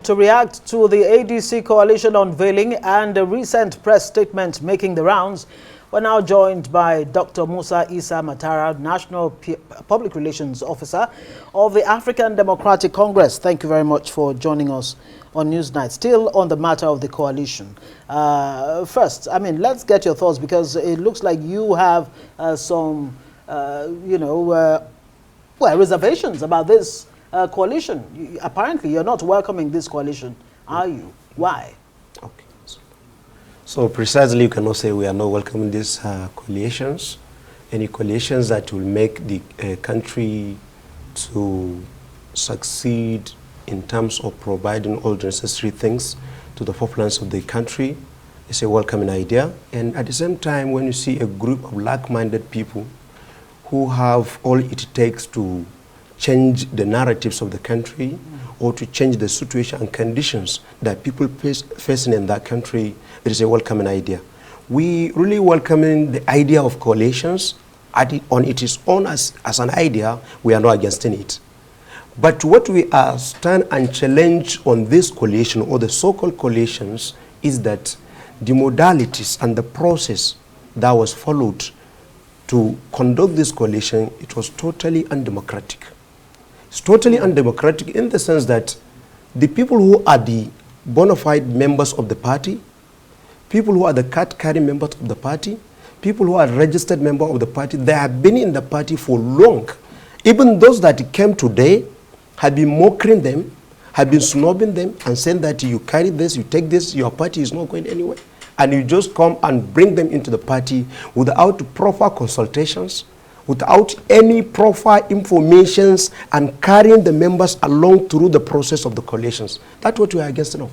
To react to the ADC coalition unveiling and a recent press statement making the rounds, we're now joined by Dr. Musa Matara, National Public Relations Officer of the African Democratic Congress. Thank you very much for joining us on Newsnight. Still on the matter of the coalition. First, I mean, let's get your thoughts, because it looks like you have some, reservations about this coalition. Apparently, you're not welcoming this coalition, are you? Why? Okay. So precisely, you cannot say we are not welcoming these coalitions. Any coalitions that will make the country to succeed in terms of providing all the necessary things to the populace of the country is a welcoming idea. And at the same time, when you see a group of like-minded people who have all it takes to change the narratives of the country or to change the situation and conditions that people facing in that country, it is a welcoming idea. We really welcoming the idea of coalitions on its own as an idea. We are not against it. But what we are stand and challenge on this coalition or the so-called coalitions is that the modalities and the process that was followed to conduct this coalition, it was totally undemocratic. It's totally undemocratic in the sense that the people who are the bona fide members of the party, people who are the card-carrying members of the party, people who are registered members of the party, they have been in the party for long. Even those that came today have been mocking them, have been snubbing them and saying that you carry this, you take this, your party is not going anywhere. And you just come and bring them into the party without proper consultations, without any proper informations, and carrying the members along through the process of the coalitions. That's what we are against now.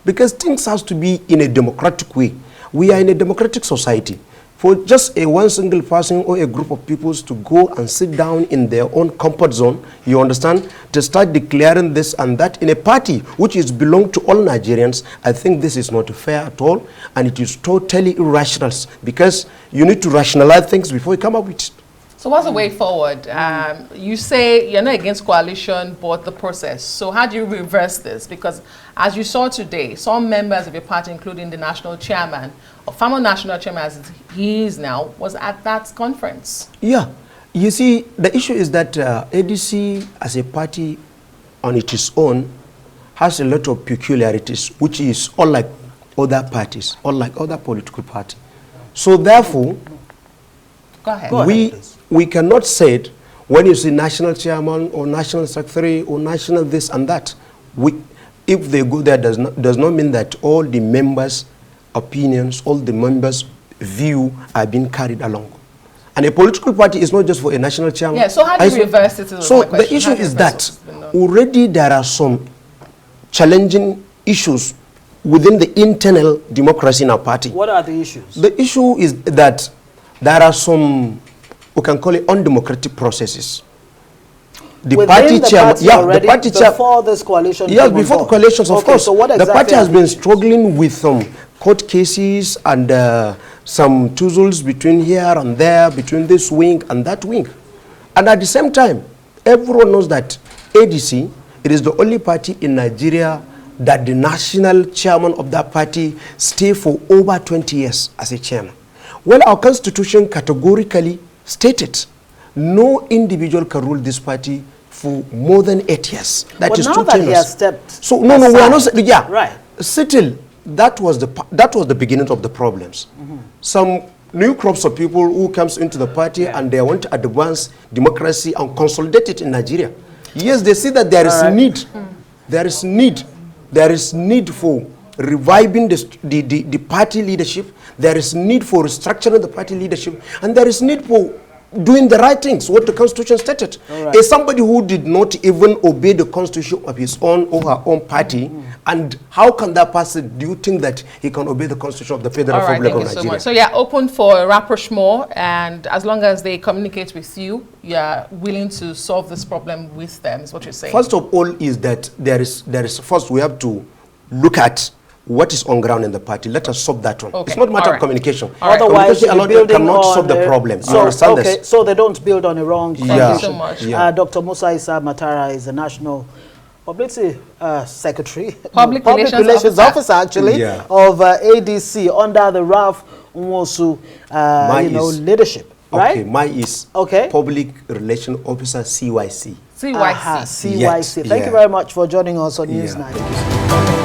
Because things have to be in a democratic way. We are in a democratic society. For just one single person or a group of people to go and sit down in their own comfort zone, you understand, to start declaring this and that in a party which is belong to all Nigerians, I think this is not fair at all, and it is totally irrational, because you need to rationalize things before you come up with it. So what's the way forward? You say you're not against coalition, but the process. So how do you reverse this? Because as you saw today, some members of your party, including the national chairman, or former national chairman as he is now, was at that conference. Yeah. You see, the issue is that ADC as a party on its own has a lot of peculiarities, which is unlike other parties, unlike other political parties. So therefore, go ahead. We cannot say it when you see national chairman or national secretary or national this and that. If they go there, does not mean that all the members' opinions, all the members' view are being carried along. And a political party is not just for a national chairman. Yeah, so how do you reverse it? So the issue is that already there are some challenging issues within the internal democracy in our party. What are the issues? The issue is that there are some, we can call it undemocratic processes. The party chairman, the party before this coalition. Yes, before the coalitions, of course. So what exactly the party has been struggling with some court cases and some tussles between here and there, between this wing and that wing. And at the same time, everyone knows that ADC, it is the only party in Nigeria that the national chairman of that party stayed for over 20 years as a chairman. Well, our constitution categorically stated no individual can rule this party for more than 8 years. That is now that he has stepped so no, we are not. Yeah, right. Still, that was the beginning of the problems. Some new crops of people who comes into the party and they want to advance democracy and consolidate it in Nigeria. Yes, they see that there is need. There is need for reviving the party leadership. There is need for restructuring the party leadership, and there is need for doing the right things, what the constitution stated. As somebody who did not even obey the constitution of his own or her own party, and how can that person, do you think that he can obey the constitution of the Federal Republic of Nigeria? So you're open for rapprochement, and as long as they communicate with you, you're willing to solve this problem with them, is what you're saying? First of all is that there is first we have to look at what is on ground in the party. Let us solve that one. Okay. It's not a matter of communication. Otherwise, communication alone cannot solve the problem. So they don't build on a wrong foundation. Thank you so much. Dr. Musa Matara is the National Publicity Secretary, Public Relations Officer actually, Yeah. of ADC under the Ralph Nwosu leadership, right? Okay, mine is Public Relations Officer CYC. CYC. CYC. Yes, Thank you very much for joining us on News 9.